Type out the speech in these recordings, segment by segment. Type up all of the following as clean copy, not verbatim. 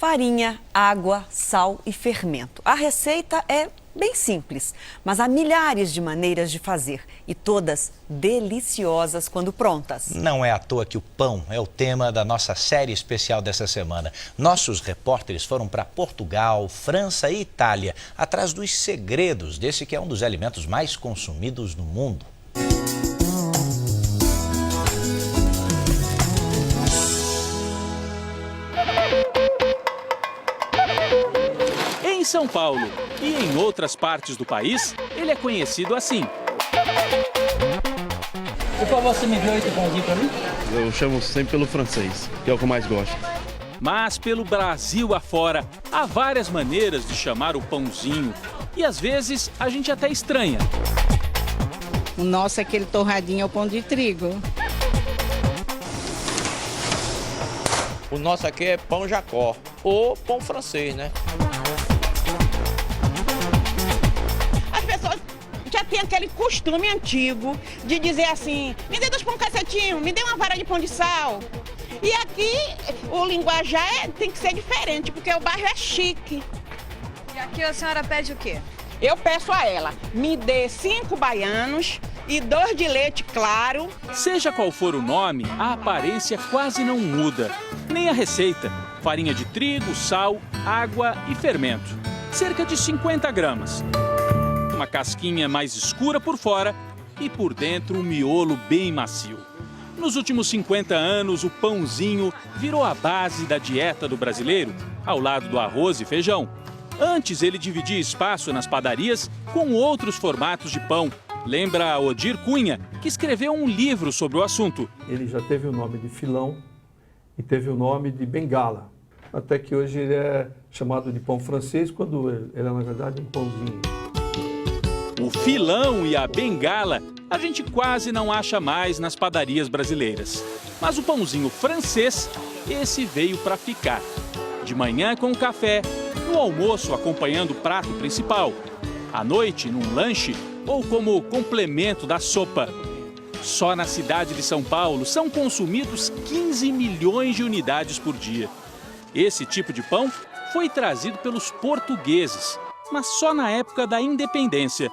farinha, água, sal e fermento. A receita é bem simples, mas há milhares de maneiras de fazer e todas deliciosas quando prontas. Não é à toa que o pão é o tema da nossa série especial dessa semana. Nossos repórteres foram para Portugal, França e Itália, atrás dos segredos desse que é um dos alimentos mais consumidos no mundo. Em São Paulo e em outras partes do país, ele é conhecido assim. Por favor, você me deu 8 pãozinhos para mim? Eu chamo sempre pelo francês, que é o que eu mais gosto. Mas pelo Brasil afora, há várias maneiras de chamar o pãozinho. E às vezes a gente até estranha. O nosso, aquele torradinho, é o pão de trigo. O nosso aqui é pão Jacó, ou pão francês, né? As pessoas já têm aquele costume antigo de dizer assim, me dê 2 pão cacetinho, me dê uma vara de pão de sal. E aqui o linguajar tem que ser diferente, porque o bairro é chique. E aqui a senhora pede o quê? Eu peço a ela, me dê 5 baianos e 2 de leite claro. Seja qual for o nome, a aparência quase não muda. Nem a receita. Farinha de trigo, sal, água e fermento. Cerca de 50 gramas. Uma casquinha mais escura por fora e por dentro um miolo bem macio. Nos últimos 50 anos, o pãozinho virou a base da dieta do brasileiro, ao lado do arroz e feijão. Antes, ele dividia espaço nas padarias com outros formatos de pão. Lembra Odir Cunha, que escreveu um livro sobre o assunto. Ele já teve o nome de filão e teve o nome de bengala. Até que hoje ele é chamado de pão francês, quando ele é, na verdade, um pãozinho. O filão e a bengala a gente quase não acha mais nas padarias brasileiras. Mas o pãozinho francês, esse veio para ficar. De manhã com café, no almoço acompanhando o prato principal, à noite num lanche ou como complemento da sopa. Só na cidade de São Paulo são consumidos 15 milhões de unidades por dia. Esse tipo de pão foi trazido pelos portugueses, mas só na época da independência.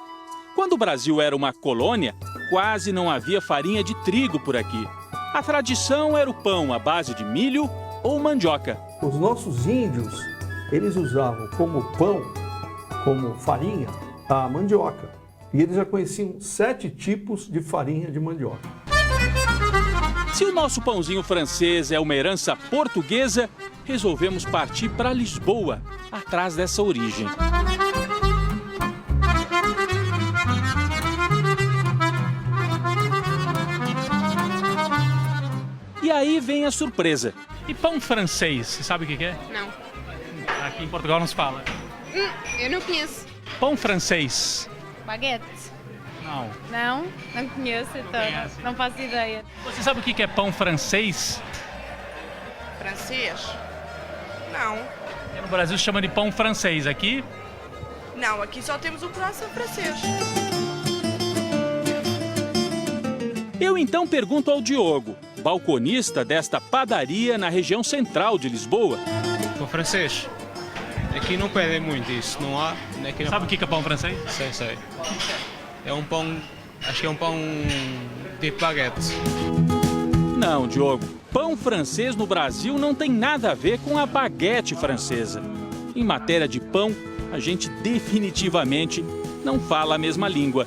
Quando o Brasil era uma colônia, quase não havia farinha de trigo por aqui. A tradição era o pão à base de milho ou mandioca. Os nossos índios, eles usavam como pão, como farinha, a mandioca. E eles já conheciam 7 tipos de farinha de mandioca. Se o nosso pãozinho francês é uma herança portuguesa, resolvemos partir para Lisboa, atrás dessa origem. E aí vem a surpresa. E pão francês, você sabe o que é? Não. Aqui em Portugal não se fala. Eu não conheço. Pão francês. Baguete? Não. Não? Não conheço, então. Não faço ideia. Você sabe o que é pão francês? Francês? Não. No Brasil se chama de pão francês. Aqui? Não, aqui só temos o croissant francês. Eu então pergunto ao Diogo, balconista desta padaria na região central de Lisboa. Pão francês? Aqui não pedem muito isso, não há. Aqui não... Sabe o que é pão francês? Sei. É um pão, acho que é um pão de baguete. Não, Diogo, pão francês no Brasil não tem nada a ver com a baguete francesa. Em matéria de pão, a gente definitivamente não fala a mesma língua.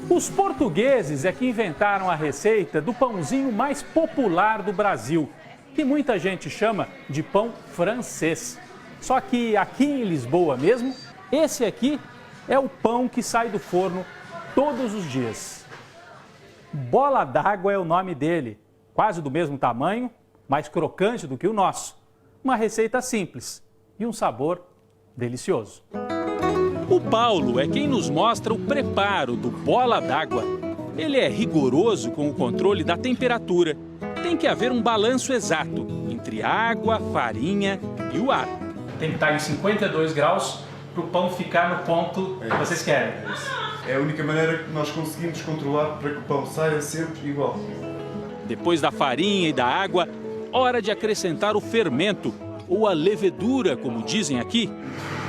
Os portugueses é que inventaram a receita do pãozinho mais popular do Brasil, que muita gente chama de pão francês. Só que aqui em Lisboa mesmo, esse aqui é o pão que sai do forno todos os dias. Bola d'água é o nome dele, quase do mesmo tamanho, mais crocante do que o nosso. Uma receita simples e um sabor delicioso. O Paulo é quem nos mostra o preparo do bola d'água. Ele é rigoroso com o controle da temperatura. Tem que haver um balanço exato entre água, farinha e o ar. Tem que estar em 52 graus para o pão ficar no ponto que vocês querem. É a única maneira que nós conseguimos controlar para que o pão saia sempre igual. Depois da farinha e da água, hora de acrescentar o fermento, ou a levedura, como dizem aqui.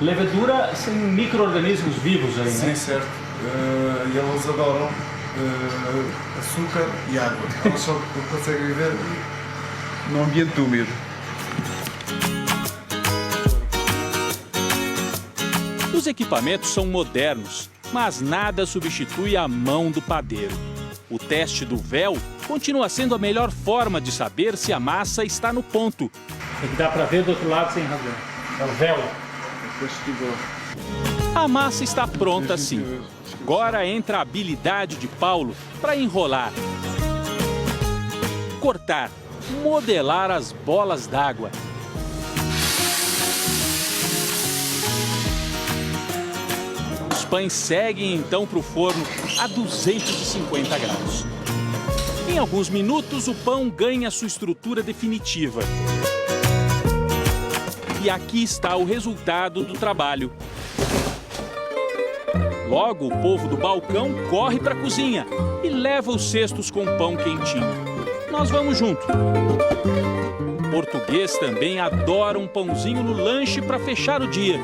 Levedura são micro-organismos vivos aí, né? Sim, certo. E elas adoram açúcar e água. Elas só conseguem viver num ambiente úmido. Os equipamentos são modernos, mas nada substitui a mão do padeiro. O teste do véu continua sendo a melhor forma de saber se a massa está no ponto. É que dá para ver do outro lado sem razão. É o véu. A massa está pronta sim. Agora entra a habilidade de Paulo para enrolar, cortar, modelar as bolas d'água. Os pães seguem então para o forno a 250 graus. Em alguns minutos, o pão ganha sua estrutura definitiva. E aqui está o resultado do trabalho. Logo, o povo do balcão corre para a cozinha e leva os cestos com pão quentinho. Nós vamos junto. O português também adora um pãozinho no lanche para fechar o dia.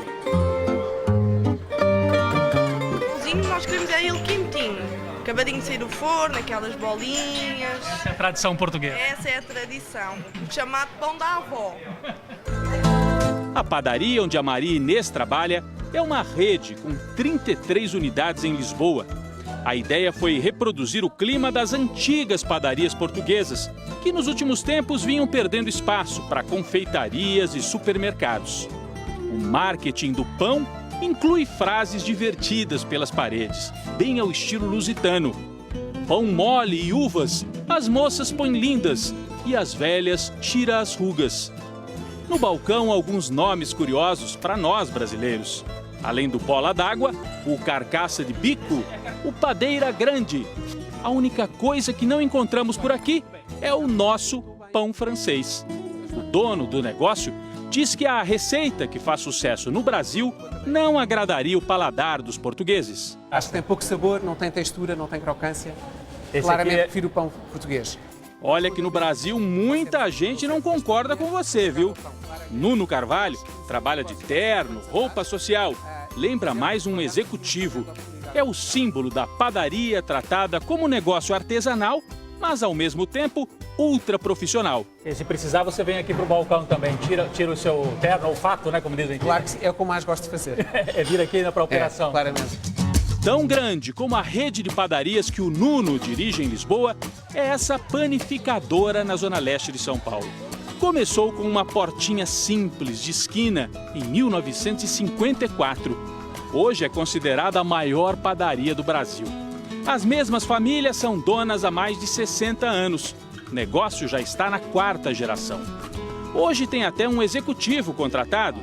Nós queremos ele quentinho, acabadinho de sair do forno, aquelas bolinhas. Essa é a tradição portuguesa. Essa é a tradição, chamado pão da avó. A padaria onde a Maria Inês trabalha é uma rede com 33 unidades em Lisboa. A ideia foi reproduzir o clima das antigas padarias portuguesas, que nos últimos tempos vinham perdendo espaço para confeitarias e supermercados. O marketing do pão inclui frases divertidas pelas paredes, bem ao estilo lusitano. Pão mole e uvas, as moças põem lindas e as velhas tira as rugas. No balcão, alguns nomes curiosos para nós brasileiros. Além do bola d'água, o carcaça de bico, o padeira grande. A única coisa que não encontramos por aqui é o nosso pão francês. O dono do negócio diz que a receita que faz sucesso no Brasil não agradaria o paladar dos portugueses. Acho que tem pouco sabor, não tem textura, não tem crocância. Esse Claramente prefiro o pão português. Olha que no Brasil muita gente não concorda com você, viu? Nuno Carvalho trabalha de terno, roupa social. Lembra mais um executivo. É o símbolo da padaria tratada como negócio artesanal, mas ao mesmo tempo ultra profissional. E se precisar, você vem aqui para o balcão também, tira o seu terno, olfato, né, como dizem aqui. Claro que sim, é o que eu mais gosto de fazer. É vir aqui para a operação. Claramente. Tão grande como a rede de padarias que o Nuno dirige em Lisboa, é essa panificadora na zona leste de São Paulo. Começou com uma portinha simples de esquina em 1954. Hoje é considerada a maior padaria do Brasil. As mesmas famílias são donas há mais de 60 anos. O negócio já está na 4ª geração. Hoje tem até um executivo contratado.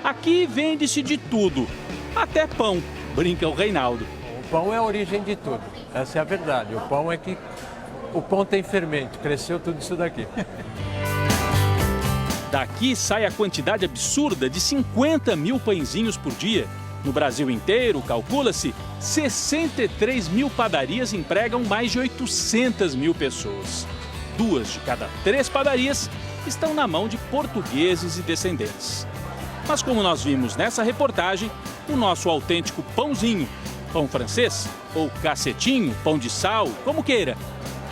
Aqui vende-se de tudo, até pão, brinca o Reinaldo. O pão é a origem de tudo, essa é a verdade. O pão tem fermento, cresceu tudo isso daqui. Daqui sai a quantidade absurda de 50 mil pãezinhos por dia. No Brasil inteiro, calcula-se, 63 mil padarias empregam mais de 800 mil pessoas. 2 de cada 3 padarias estão na mão de portugueses e descendentes. Mas como nós vimos nessa reportagem, o nosso autêntico pãozinho, pão francês ou cacetinho, pão de sal, como queira,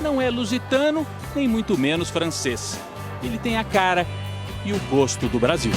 não é lusitano nem muito menos francês. Ele tem a cara e o gosto do Brasil.